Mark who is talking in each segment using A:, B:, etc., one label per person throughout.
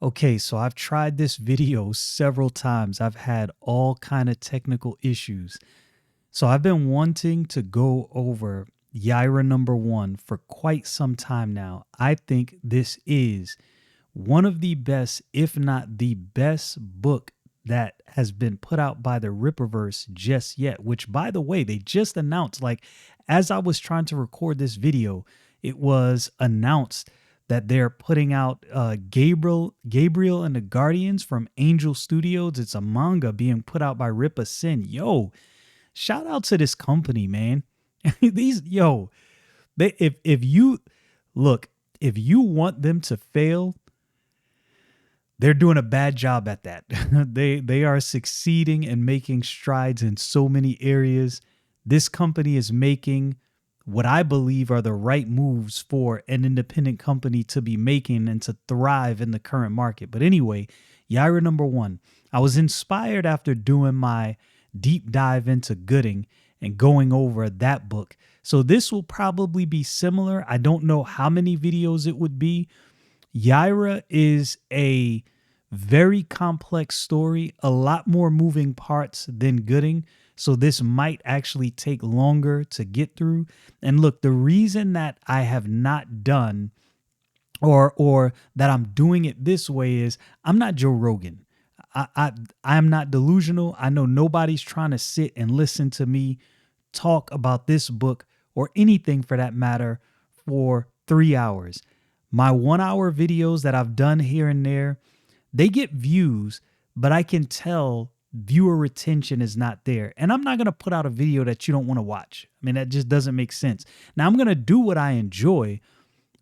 A: Okay, so I've tried this video several times. I've had all kind of technical issues. So I've been wanting to go over Yaira number 1 for quite some time now. I think this is one of the best, if not the best book that has been put out by the Rippaverse just yet, which by the way, they just announced, like as I was trying to record this video, it was announced that they're putting out Gabriel and the Guardians from Angel Studios. It's a manga being put out by Rippa Sin. Yo, shout out to this company, man. These they if you look, if you want them to fail, they're doing a bad job at that. They are succeeding and making strides in so many areas. This company is making what I believe are the right moves for an independent company to be making and to thrive in the current market. But anyway, Yaira number 1. I was inspired after doing my deep dive into Gooding and going over that book. So this will probably be similar. I don't know how many videos it would be. Yaira is a very complex story, a lot more moving parts than Gooding. So this might actually take longer to get through. And look, the reason that I have not done or that I'm doing it this way is I'm not Joe Rogan. I'm not delusional. I know nobody's trying to sit and listen to me talk about this book or anything for that matter for 3 hours. My 1 hour videos that I've done here and there, they get views, but I can tell viewer retention is not there. And I'm not going to put out a video that you don't want to watch. I mean, that just doesn't make sense. Now, I'm going to do what I enjoy,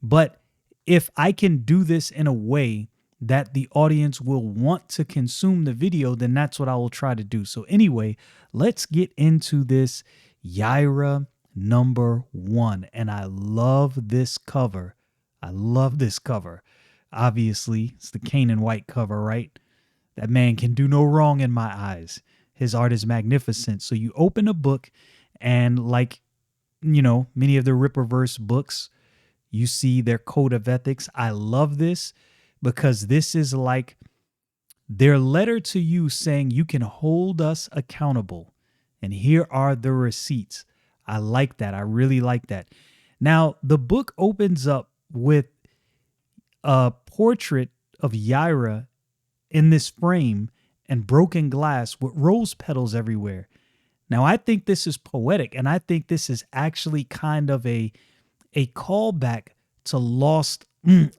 A: but if I can do this in a way that the audience will want to consume the video, then that's what I will try to do. So anyway, let's get into this Yaira number 1. And I love this cover. I love this cover. Obviously, it's the Canaan White cover, right? That man can do no wrong in my eyes. His art is magnificent. So you open a book and like, many of the Rippaverse books, you see their code of ethics. I love this because this is like their letter to you saying you can hold us accountable. And here are the receipts. I like that. I really like that. Now, the book opens up with a portrait of Yaira in this frame and broken glass with rose petals everywhere. Now, I think this is poetic, and I think this is actually kind of a callback to lost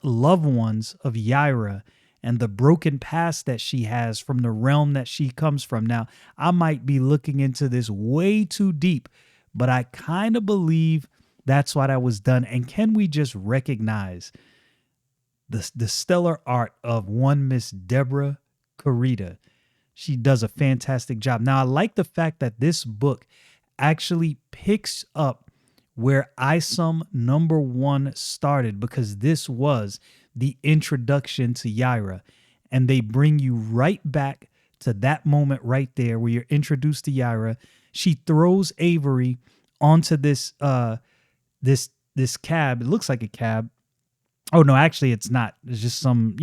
A: loved ones of Yaira and the broken past that she has from the realm that she comes from. Now, I might be looking into this way too deep, but I kind of believe that's why that was done. And can we just recognize the stellar art of one Miss Débora Caritá? She does a fantastic job. Now, I like the fact that this book actually picks up where ISOM number 1 started, because this was the introduction to Yaira. And they bring you right back to that moment right there where you're introduced to Yaira. She throws Avery onto this this cab. It looks like a cab. Oh no, actually it's not. It's just some,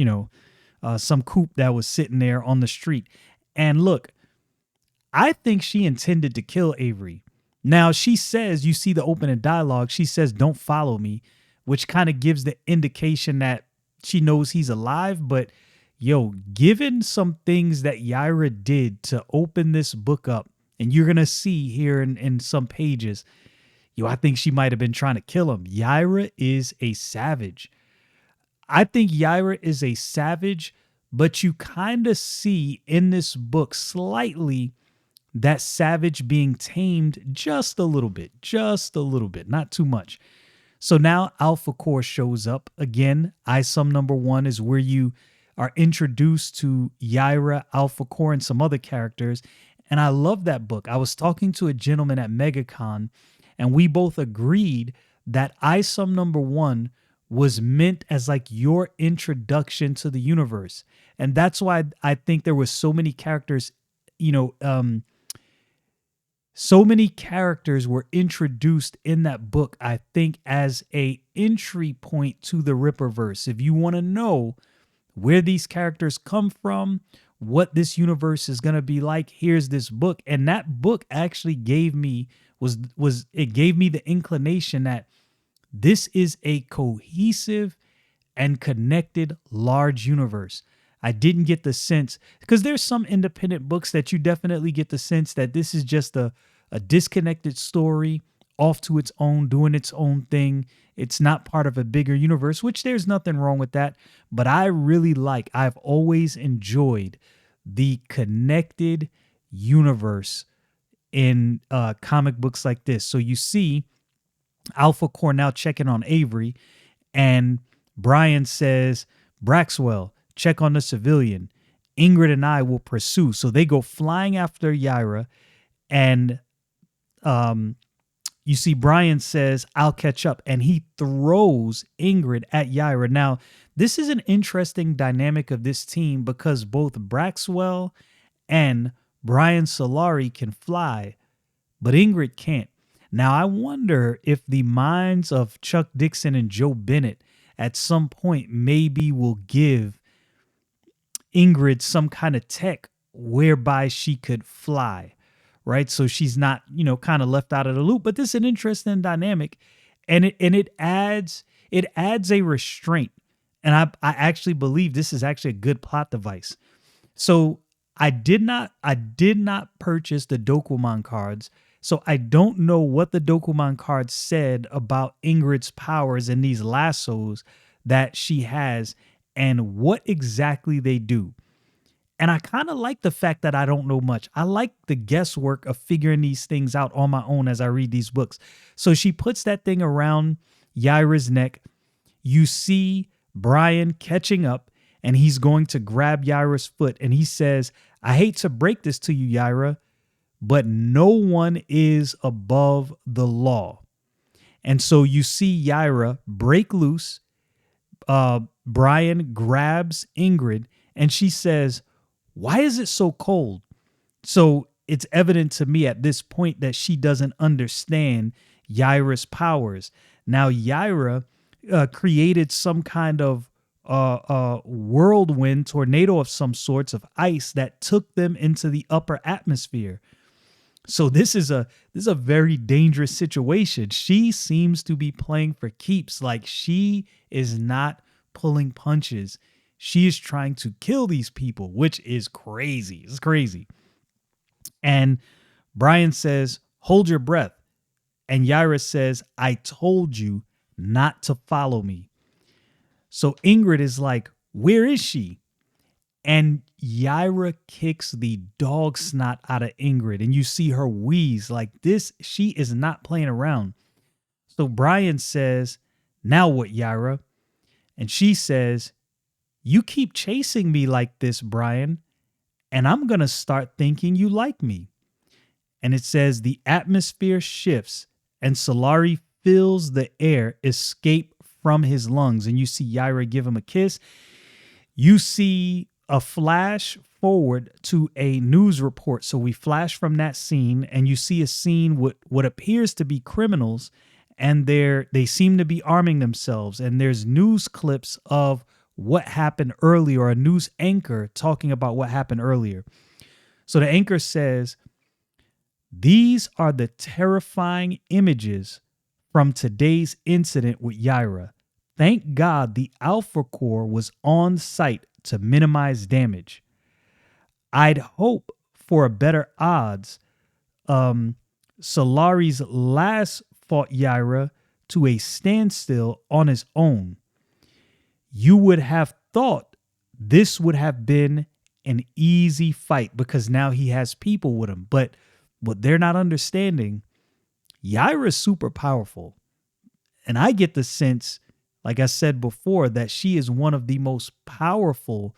A: some coupe that was sitting there on the street. And look, I think she intended to kill Avery. Now she says, you see the opening dialogue, she says, "Don't follow me," which kind of gives the indication that she knows he's alive. But yo, given some things that Yaira did to open this book up, and you're going to see here in some pages, I think she might have been trying to kill him. Yaira is a savage. I think Yaira is a savage, but you kind of see in this book slightly that savage being tamed just a little bit, not too much. So now Alpha Core shows up. Again, ISOM number 1 is where you are introduced to Yaira, Alpha Core, and some other characters. And I love that book. I was talking to a gentleman at MegaCon, and we both agreed that ISOM number 1 was meant as like your introduction to the universe. And that's why I think there was so many characters, so many characters were introduced in that book, I think, as a entry point to the Rippaverse. If you want to know where these characters come from, what this universe is going to be like. Here's this book. And that book actually gave me it gave me the inclination that this is a cohesive and connected large universe. I didn't get the sense, because there's some independent books that you definitely get the sense that this is just a disconnected story off to its own, doing its own thing. It's not part of a bigger universe, which there's nothing wrong with that. But I've always enjoyed the connected universe in comic books like this. So you see Alpha Cornell checking on Avery, and Brian says, Braxwell, check on the civilian. Ingrid and I will pursue. So they go flying after Yaira, and you see Brian says, I'll catch up, and he throws Ingrid at Yaira. Now, this is an interesting dynamic of this team because both Braxwell and Brian Solari can fly, but Ingrid can't. Now, I wonder if the minds of Chuck Dixon and Joe Bennett at some point maybe will give Ingrid some kind of tech whereby she could fly, right? So she's not, kind of left out of the loop. But this is an interesting dynamic, and it adds a restraint. And I actually believe this is actually a good plot device. So I did not purchase the Dokuman cards. So I don't know what the Dokuman cards said about Ingrid's powers and these lassos that she has and what exactly they do. And I kind of like the fact that I don't know much. I like the guesswork of figuring these things out on my own as I read these books. So she puts that thing around Yaira's neck. You see Brian catching up, and he's going to grab Yaira's foot. And he says, I hate to break this to you, Yaira, but no one is above the law. And so you see Yaira break loose. Brian grabs Ingrid, and she says, why is it so cold? So it's evident to me at this point that she doesn't understand Yaira's powers. Now, Yaira created some kind of whirlwind tornado of some sorts of ice that took them into the upper atmosphere. So this is a very dangerous situation. She seems to be playing for keeps. Like, she is not pulling punches. She is trying to kill these people, which is crazy. It's crazy. And Brian says, hold your breath. And Yaira says, I told you not to follow me. So Ingrid is like, where is she? And Yaira kicks the dog snot out of Ingrid. And you see her wheeze like this. She is not playing around. So Brian says, now what, Yaira? And she says, you keep chasing me like this, Brian, and I'm going to start thinking you like me. And it says the atmosphere shifts and Solari feels the air escape from his lungs. And you see Yaira give him a kiss. You see a flash forward to a news report. So we flash from that scene, and you see a scene with what appears to be criminals, and they seem to be arming themselves. And there's news clips of what happened earlier, or a news anchor talking about what happened earlier. So the anchor says, these are the terrifying images from today's incident with Yaira. Thank God the Alpha Corps was on site to minimize damage. I'd hope for a better odds. Solari's last fought Yaira to a standstill on his own. You would have thought this would have been an easy fight because now he has people with him. But what they're not understanding, Yaira is super powerful. And I get the sense, like I said before, that she is one of the most powerful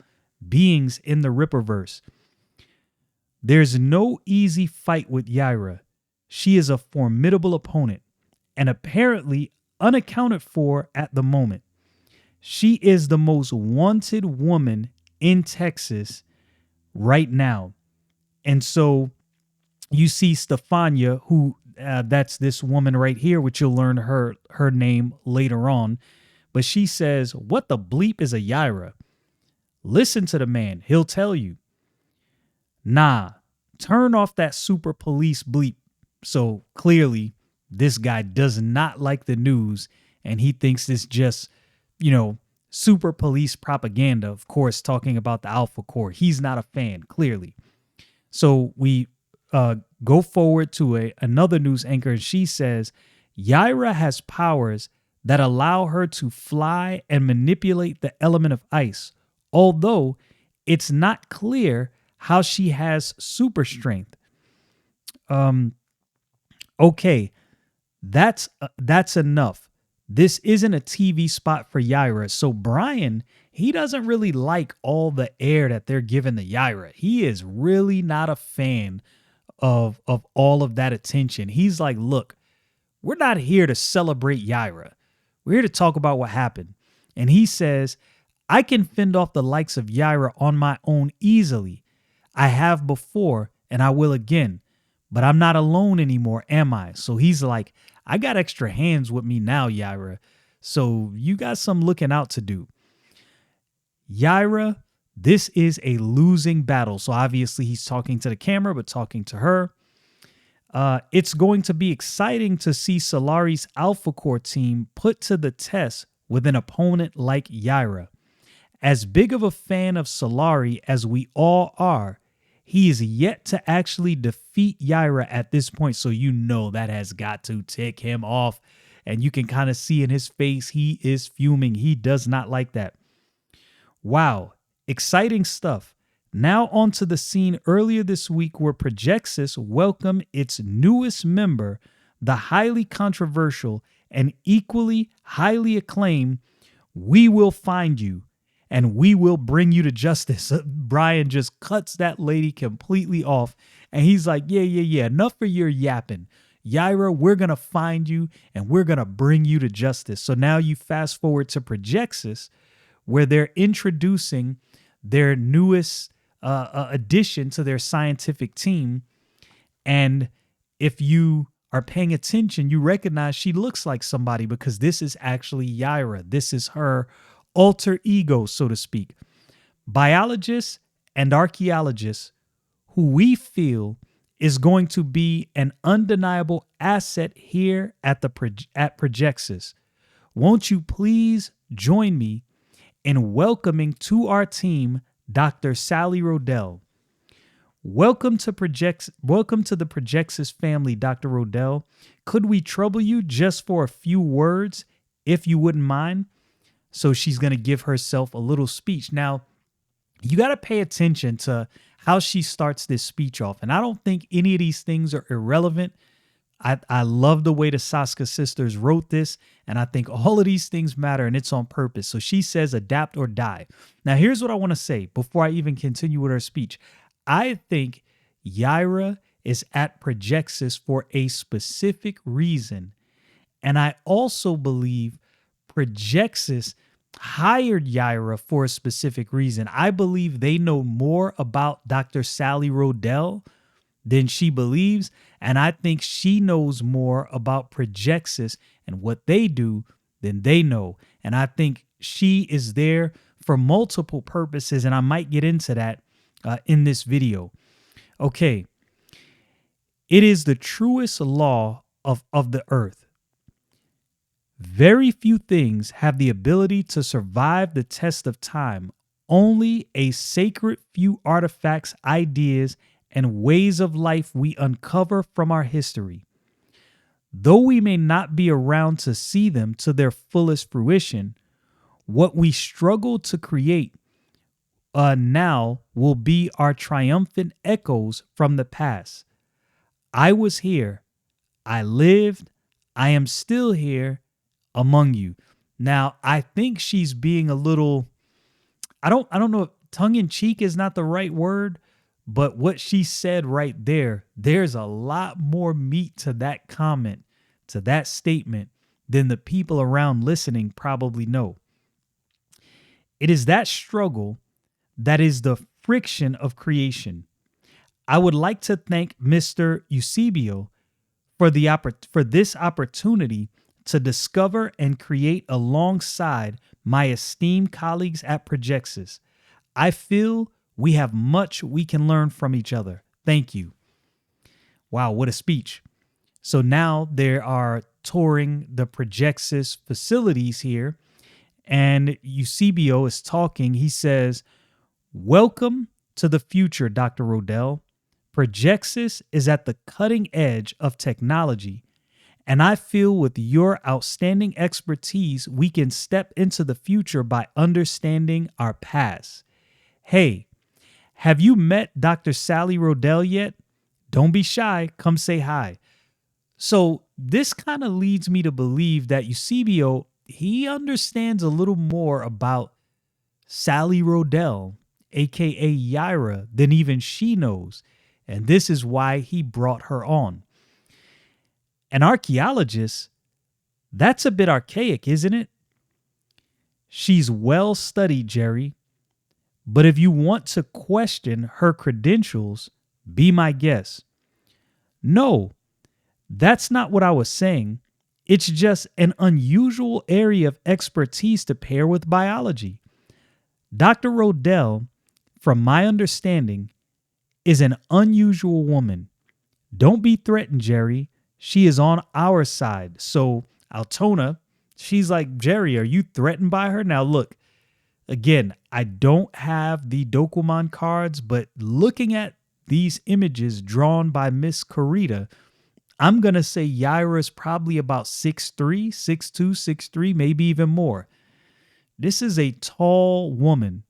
A: beings in the Rippaverse. There's no easy fight with Yaira. She is a formidable opponent and apparently unaccounted for at the moment. She is the most wanted woman in Texas right now. And so you see Stefania, who that's this woman right here, which you'll learn her name later on. But she says, what the bleep is a Yaira? Listen to the man. He'll tell you. Nah, turn off that super police bleep. So clearly, this guy does not like the news and he thinks it's just, you know, super police propaganda. Of course, talking about the Alpha Corps. He's not a fan, clearly. So we go forward to another news anchor, and she says, Yaira has powers that allow her to fly and manipulate the element of ice, although it's not clear how she has super strength. Okay, that's enough. This isn't a TV spot for Yaira. So Brian, he doesn't really like all the air that they're giving to Yaira. He is really not a fan of all of that attention. He's like, look, we're not here to celebrate Yaira. We're here to talk about what happened. And he says, I can fend off the likes of Yaira on my own easily. I have before and I will again. But I'm not alone anymore, am I? So he's like, I got extra hands with me now, Yaira. So you got some looking out to do. Yaira, this is a losing battle. So obviously he's talking to the camera, but talking to her. It's going to be exciting to see Solari's Alpha Corps team put to the test with an opponent like Yaira. As big of a fan of Solari as we all are, he is yet to actually defeat Yaira at this point. So you know that has got to tick him off. And you can kind of see in his face, he is fuming. He does not like that. Wow, exciting stuff. Now onto the scene earlier this week where Projexis welcomed its newest member, the highly controversial and equally highly acclaimed We Will Find You and We Will Bring You to Justice. Brian just cuts that lady completely off and he's like, yeah, enough of your yapping. Yaira, we're going to find you and we're going to bring you to justice. So now you fast forward to Projexis where they're introducing their newest addition to their scientific team. And if you are paying attention, you recognize she looks like somebody because this is actually Yaira. This is her alter ego, so to speak. Biologists and archaeologists who we feel is going to be an undeniable asset here at Projexis. Won't you please join me in welcoming to our team Dr. Sally Rodell. Welcome to the Projexis family, Dr. Rodell. Could we trouble you just for a few words, if you wouldn't mind? So she's going to give herself a little speech. Now, you got to pay attention to how she starts this speech off. And I don't think any of these things are irrelevant. I love the way the Soska Sisters wrote this, and I think all of these things matter, and it's on purpose. So she says, adapt or die. Now, here's what I want to say before I even continue with her speech. I think Yaira is at Projexis for a specific reason, and I also believe Projexis hired Yaira for a specific reason. I believe they know more about Dr. Sally Rodell than she believes. And I think she knows more about Projexis and what they do than they know. And I think she is there for multiple purposes. And I might get into that in this video. Okay. It is the truest law of the earth. Very few things have the ability to survive the test of time. Only a sacred few artifacts, ideas, and ways of life we uncover from our history. Though we may not be around to see them to their fullest fruition, what we struggle to create now will be our triumphant echoes from the past. I was here. I lived. I am still here among you. Now, I think she's being a little, I don't know if tongue in cheek is not the right word, but what she said right there, there's a lot more meat to that comment, to that statement, than the people around listening probably know. It is that struggle that is the friction of creation. I would like to thank Mr. Eusebio for this opportunity to discover and create alongside my esteemed colleagues at Projexis. I feel we have much we can learn from each other. Thank you. Wow, what a speech. So now they are touring the Projexis facilities here, and Eusebio is talking. He says, "Welcome to the future, Dr. Rodell. Projexis is at the cutting edge of technology, and I feel with your outstanding expertise, we can step into the future by understanding our past. Hey, have you met Dr. Sally Rodell yet? Don't be shy. Come say hi." So this kind of leads me to believe that Eusebio, he understands a little more about Sally Rodell, aka Yaira, than even she knows. And this is why he brought her on. An archaeologist, that's a bit archaic, isn't it? She's well studied, Jerry. But if you want to question her credentials, be my guest. No, that's not what I was saying. It's just an unusual area of expertise to pair with biology. Dr. Rodell, from my understanding, is an unusual woman. Don't be threatened, Jerry. She is on our side. So Altona, she's like, Jerry, are you threatened by her? Now look, again, I don't have the Dokuman cards, but looking at these images drawn by Miss Carita, I'm going to say Yaira is probably about 6'3", 6'2", 6'3", maybe even more. This is a tall woman,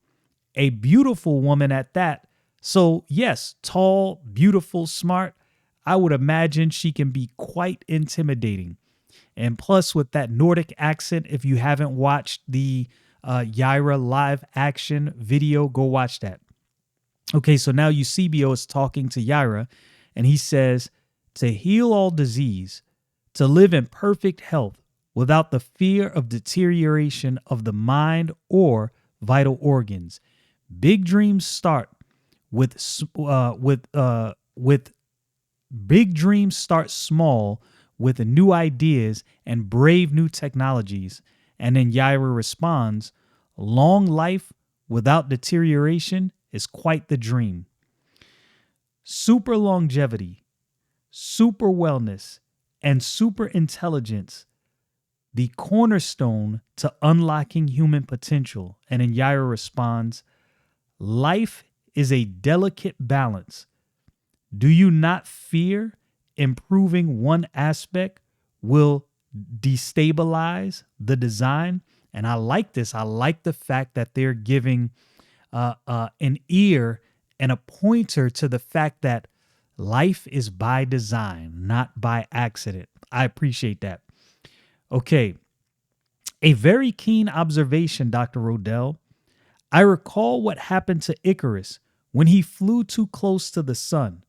A: a beautiful woman at that. So yes, tall, beautiful, smart. I would imagine she can be quite intimidating. And plus with that Nordic accent, if you haven't watched the Yaira live action video, go watch that. Okay, so now Eusebio is talking to Yaira, and he says, to heal all disease, to live in perfect health without the fear of deterioration of the mind or vital organs. Big dreams start with big dreams start small with new ideas and brave new technologies. And then Yaira responds, long life without deterioration is quite the dream. Super longevity, super wellness, and super intelligence, the cornerstone to unlocking human potential. And then Yaira responds, life is a delicate balance. Do you not fear improving one aspect will destabilize the design? And I like this. I like the fact that they're giving an ear and a pointer to the fact that life is by design, not by accident. I appreciate that. Okay. A very keen observation, Dr. Rodell. I recall what happened to Icarus when he flew too close to the sun.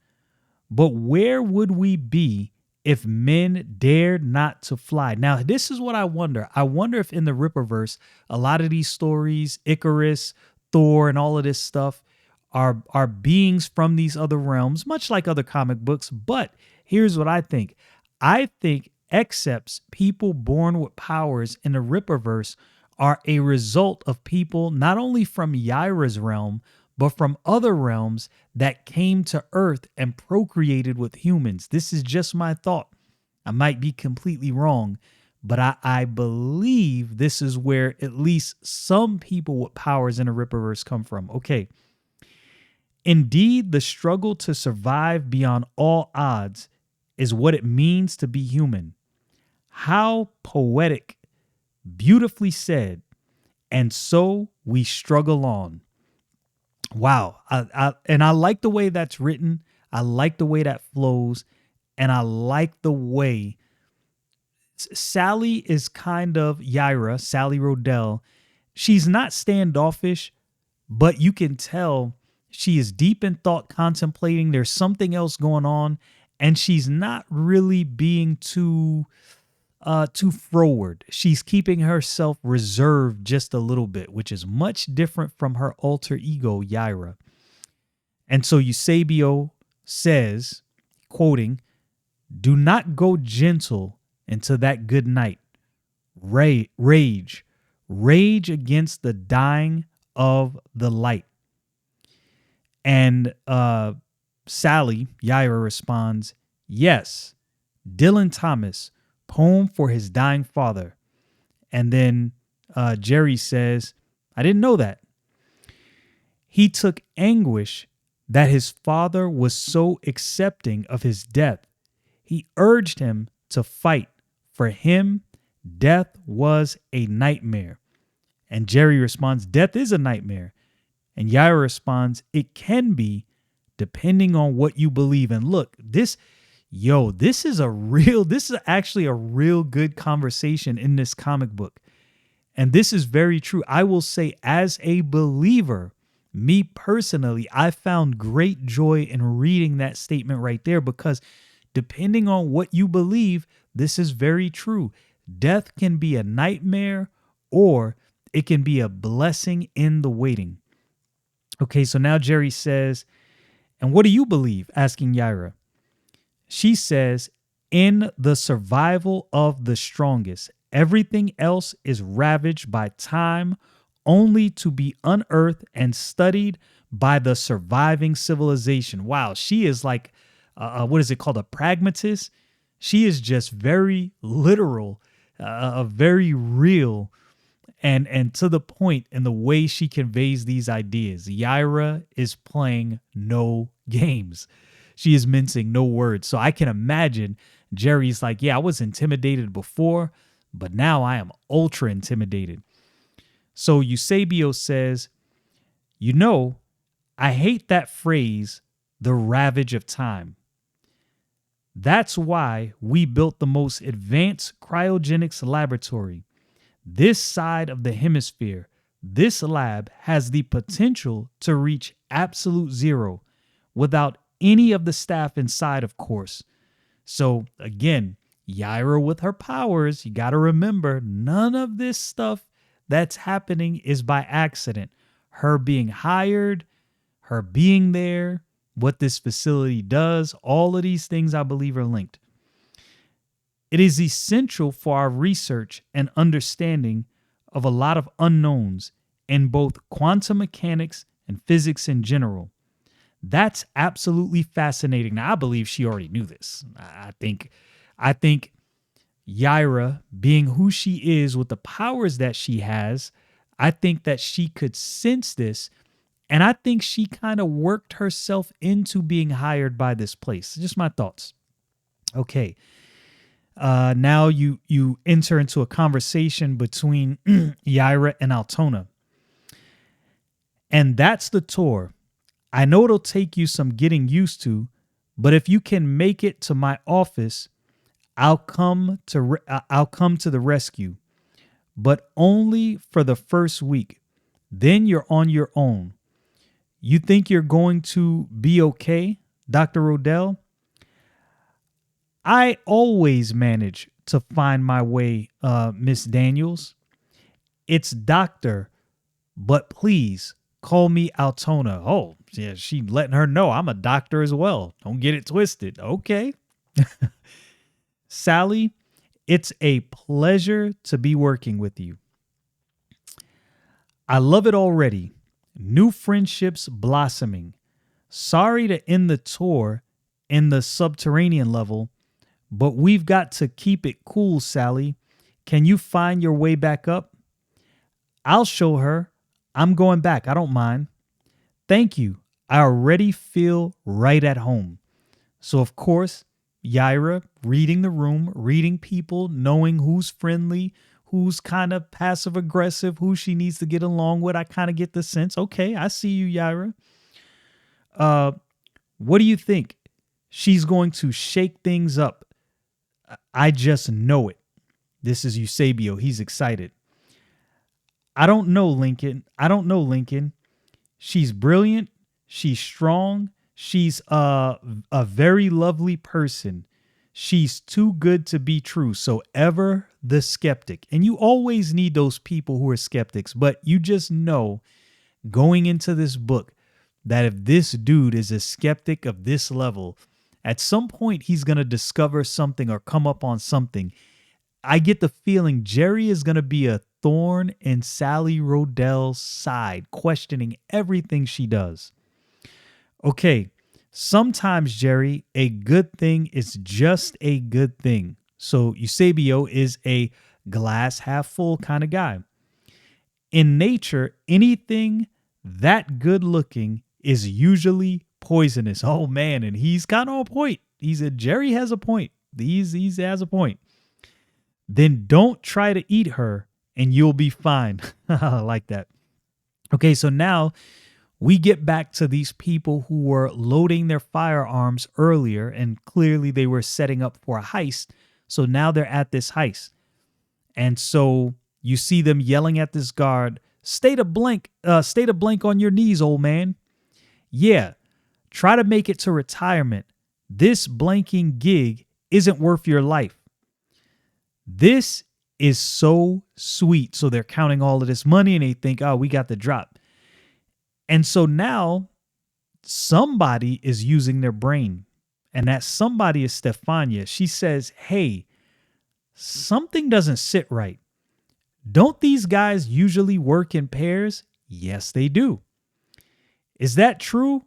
A: But where would we be if men dared not to fly? Now, this is what I wonder. I wonder if in the Rippaverse, a lot of these stories, Icarus, Thor, and all of this stuff are beings from these other realms, much like other comic books. But here's what I think. I think excepts, people born with powers in the Rippaverse, are a result of people not only from Yaira's realm, but from other realms that came to Earth and procreated with humans. This is just my thought. I might be completely wrong, but I believe this is where at least some people with powers in the Rippaverse come from. Okay. Indeed, the struggle to survive beyond all odds is what it means to be human. How poetic, beautifully said. And so we struggle on. Wow. I like the way that's written. I like the way that flows. And I like the way Sally is kind of Yaira, Sally Rodell. She's not standoffish, but you can tell she is deep in thought, contemplating. There's something else going on. And she's not really being too forward. She's keeping herself reserved just a little bit, which is much different from her alter ego, Yaira. And so Eusebio says, quoting, do not go gentle into that good night. Rage against the dying of the light. And Sally, Yaira, responds, yes, Dylan Thomas, poem for his dying father. And then Jerry says, I didn't know that. He took anguish that his father was so accepting of his death. He urged him to fight. For him, death was a nightmare. And Jerry responds, death is a nightmare. And Yaira responds, it can be, depending on what you believe. And look, this is actually a real good conversation in this comic book. And this is very true. I will say, as a believer, me personally, I found great joy in reading that statement right there, because depending on what you believe, this is very true. Death can be a nightmare, or it can be a blessing in the waiting. Okay, so now Jerry says, and what do you believe? Asking Yaira. She says, in the survival of the strongest. Everything else is ravaged by time, only to be unearthed and studied by the surviving civilization. Wow, she is like, what is it called? A pragmatist? She is just very literal, very real, and to the point in the way she conveys these ideas. Yaira is playing no games. She is mincing no words. So I can imagine Jerry's like, yeah, I was intimidated before, but now I am ultra intimidated. So Eusebio says, I hate that phrase, the ravage of time. That's why we built the most advanced cryogenics laboratory. This side of the hemisphere, this lab has the potential to reach absolute zero without any of the staff inside, of course. So again, Yaira with her powers, you got to remember, none of this stuff that's happening is by accident. Her being hired, her being there, what this facility does, all of these things I believe are linked. It is essential for our research and understanding of a lot of unknowns in both quantum mechanics and physics in general. That's absolutely fascinating. Now, I believe she already knew this. I think Yaira, being who she is with the powers that she has, I think that she could sense this. And I think she kind of worked herself into being hired by this place. Just my thoughts. Okay. Now you enter into a conversation between Yaira and Altona. And that's the tour. I know it'll take you some getting used to, but if you can make it to my office, I'll come to the rescue, but only for the first week. Then you're on your own. You think you're going to be okay, Dr. Rodell? I always manage to find my way, Miss Daniels. It's doctor, but please call me Altona. Oh, yeah, she letting her know I'm a doctor as well. Don't get it twisted. Okay. Sally, it's a pleasure to be working with you. I love it already. New friendships blossoming. Sorry to end the tour in the subterranean level, but we've got to keep it cool, Sally. Can you find your way back up? I'll show her. I'm going back. I don't mind. Thank you. I already feel right at home. So, of course, Yaira reading the room, reading people, knowing who's friendly, who's kind of passive aggressive, who she needs to get along with. I kind of get the sense. Okay, I see you, Yaira. What do you think? She's going to shake things up. I just know it. This is Eusebio. He's excited. I don't know, Lincoln. She's brilliant. She's strong. She's a very lovely person. She's too good to be true. So ever the skeptic. And you always need those people who are skeptics. But you just know going into this book that if this dude is a skeptic of this level, at some point he's going to discover something or come up on something. I get the feeling Jerry is going to be a thorn in Sally Rodell's side, questioning everything she does. Okay, sometimes, Jerry, a good thing is just a good thing. So Eusebio is a glass half full kind of guy. In nature, anything that good looking is usually poisonous. Oh man, and he's kind of on point. Jerry has a point. He has a point. Then don't try to eat her and you'll be fine. I like that. Okay, so now we get back to these people who were loading their firearms earlier, and clearly they were setting up for a heist. So now they're at this heist. And so you see them yelling at this guard, stay to blink on your knees, old man. Yeah, try to make it to retirement. This blanking gig isn't worth your life. This is so sweet. So they're counting all of this money and they think, oh, we got the drop. And so now somebody is using their brain. And that somebody is Stefania. She says, hey, something doesn't sit right. Don't these guys usually work in pairs? Yes, they do. Is that true?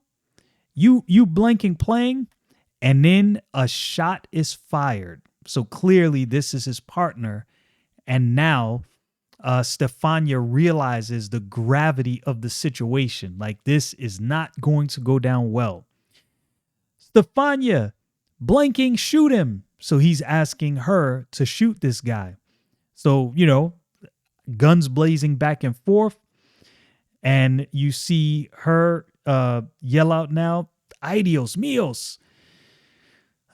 A: You blanking playing? And then a shot is fired. So clearly this is his partner. And now Stefania realizes the gravity of the situation. Like, this is not going to go down well. Stefania, blanking, shoot him. So he's asking her to shoot this guy. So, guns blazing back and forth. And you see her yell out now, "Ay Dios míos."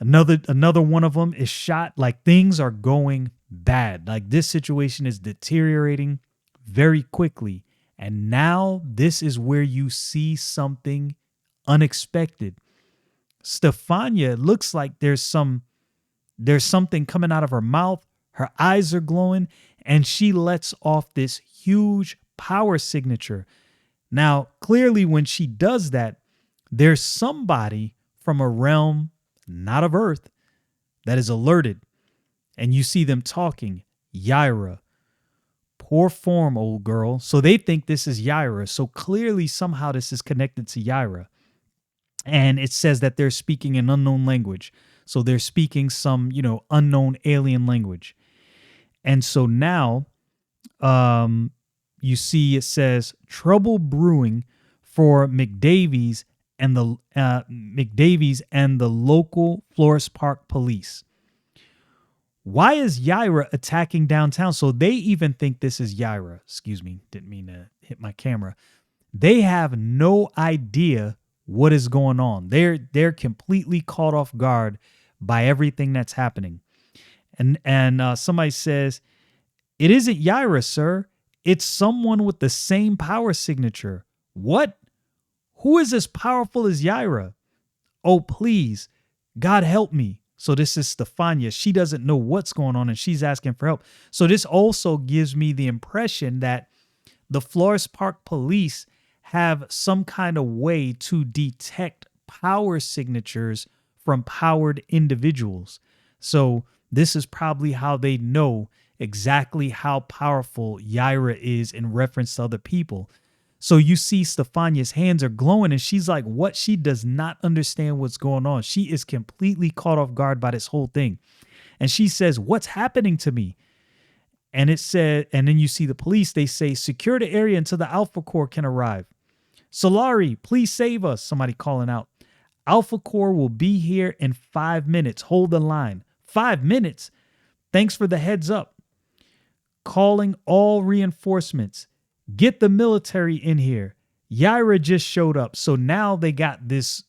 A: Another one of them is shot. Like, things are going bad. Like, this situation is deteriorating very quickly. And now this is where you see something unexpected. Stefania looks like there's something coming out of her mouth. Her eyes are glowing and she lets off this huge power signature. Now, clearly when she does that, there's somebody from a realm not of Earth that is alerted. And you see them talking. Yaira. Poor form, old girl. So they think this is Yaira. So clearly somehow this is connected to Yaira. And it says that they're speaking an unknown language. So they're speaking some, unknown alien language. And so now you see it says trouble brewing for McDavies and the local Florist Park police. Why is Yaira attacking downtown? So they even think this is Yaira. Excuse me, didn't mean to hit my camera. They have no idea what is going on. They're completely caught off guard by everything that's happening. And somebody says, "It isn't Yaira, sir. It's someone with the same power signature." What? Who is as powerful as Yaira? Oh, please, God help me. So this is Stefania. She doesn't know what's going on and she's asking for help. So this also gives me the impression that the Florist Park police have some kind of way to detect power signatures from powered individuals. So this is probably how they know exactly how powerful Yaira is in reference to other people. So you see Stefania's hands are glowing and she's like, what? She does not understand what's going on. She is completely caught off guard by this whole thing. And she says, what's happening to me? And it said, and then you see the police, they say, secure the area until the Alpha Corps can arrive. Solari, please save us. Somebody calling out. Alpha Corps will be here in 5 minutes. Hold the line. 5 minutes? Thanks for the heads up. Calling all reinforcements. Get the military in here. Yaira just showed up. So now they got this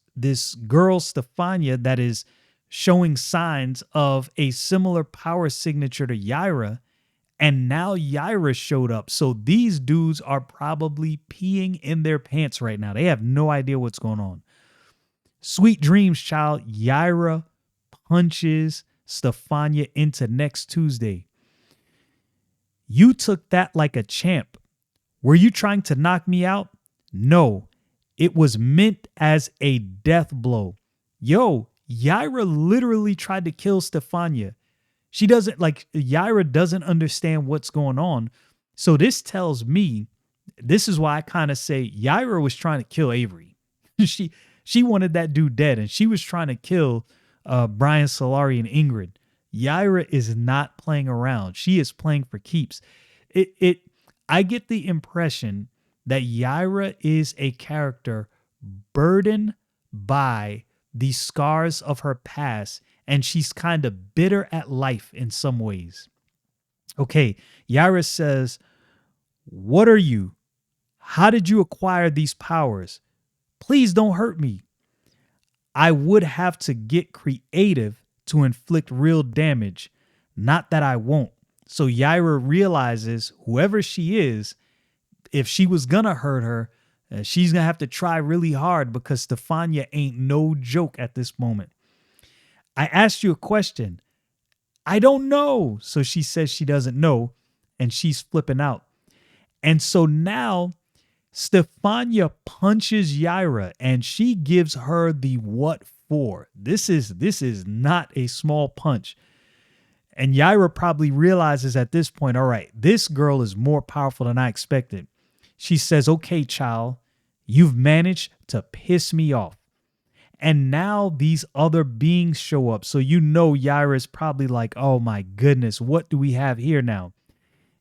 A: girl, Stefania, that is showing signs of a similar power signature to Yaira. And now Yaira showed up. So these dudes are probably peeing in their pants right now. They have no idea what's going on. Sweet dreams, child. Yaira punches Stefania into next Tuesday. You took that like a champ. Were you trying to knock me out? No, it was meant as a death blow. Yo, Yaira literally tried to kill Stefania. Yaira doesn't understand what's going on. So this tells me, this is why I kind of say Yaira was trying to kill Avery. She She wanted that dude dead, and she was trying to kill Brian Solari and Ingrid. Yaira is not playing around. She is playing for keeps. I get the impression that Yaira is a character burdened by the scars of her past, and she's kind of bitter at life in some ways. Okay, Yaira says, "What are you? How did you acquire these powers? Please don't hurt me. I would have to get creative to inflict real damage. Not that I won't." So Yaira realizes whoever she is, if she was gonna hurt her, she's gonna have to try really hard because Stefania ain't no joke at this moment. "I asked you a question." "I don't know." So she says she doesn't know, and she's flipping out. And so now Stefania punches Yaira, and she gives her the what for. This is not a small punch. And Yaira probably realizes at this point, all right, this girl is more powerful than I expected. She says, "Okay, child, you've managed to piss me off." And now these other beings show up. So you know Yaira is probably like, oh my goodness, what do we have here now?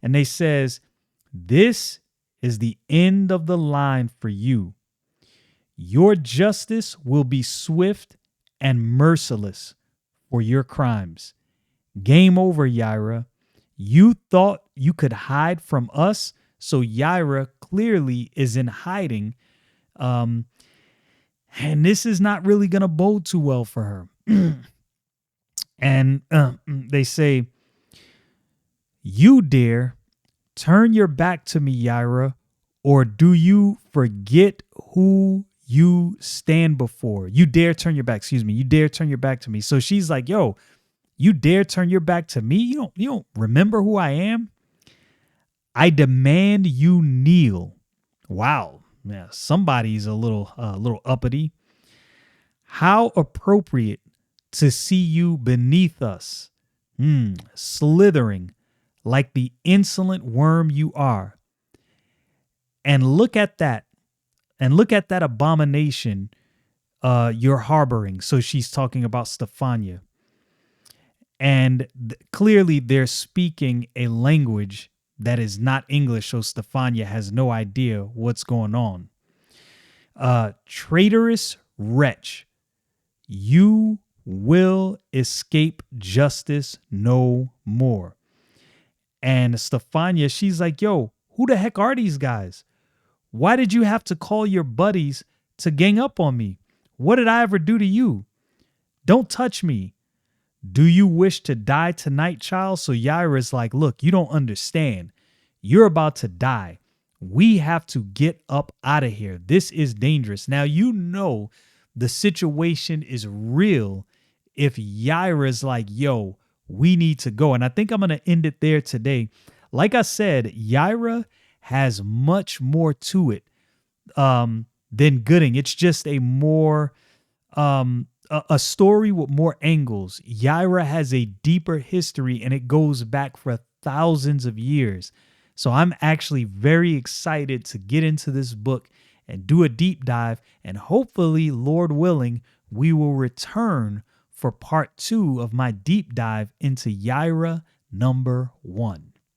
A: And they says, "This is the end of the line for you. Your justice will be swift and merciless for your crimes. Game over, Yaira. You thought you could hide from us." So Yaira clearly is in hiding. And this is not really going to bode too well for her. And they say, "You dare turn your back to me, Yaira, or do you forget who you stand before? You dare turn your back, excuse me. You dare turn your back to me." So she's like, yo, you dare turn your back to me? You don't remember who I am? "I demand you kneel." Wow. Yeah, somebody's a little uppity. "How appropriate to see you beneath us, slithering like the insolent worm you are. And look at that. And look at that abomination you're harboring." So she's talking about Stefania. And clearly they're speaking a language that is not English. So Stefania has no idea what's going on. "Traitorous wretch, you will escape justice no more." And Stefania, she's like, yo, who the heck are these guys? Why did you have to call your buddies to gang up on me? What did I ever do to you? Don't touch me. Do you wish to die tonight, child? So Yaira's like, look, you don't understand. You're about to die. We have to get up out of here. This is dangerous. Now, you know the situation is real if Yaira's like, yo, we need to go. And I think I'm going to end it there today. Like I said, Yaira has much more to it than Gooding. It's just a more a story with more angles. Yaira has a deeper history, and it goes back for thousands of years. So I'm actually very excited to get into this book and do a deep dive. And hopefully, Lord willing, we will return for part 2 of my deep dive into Yaira #1.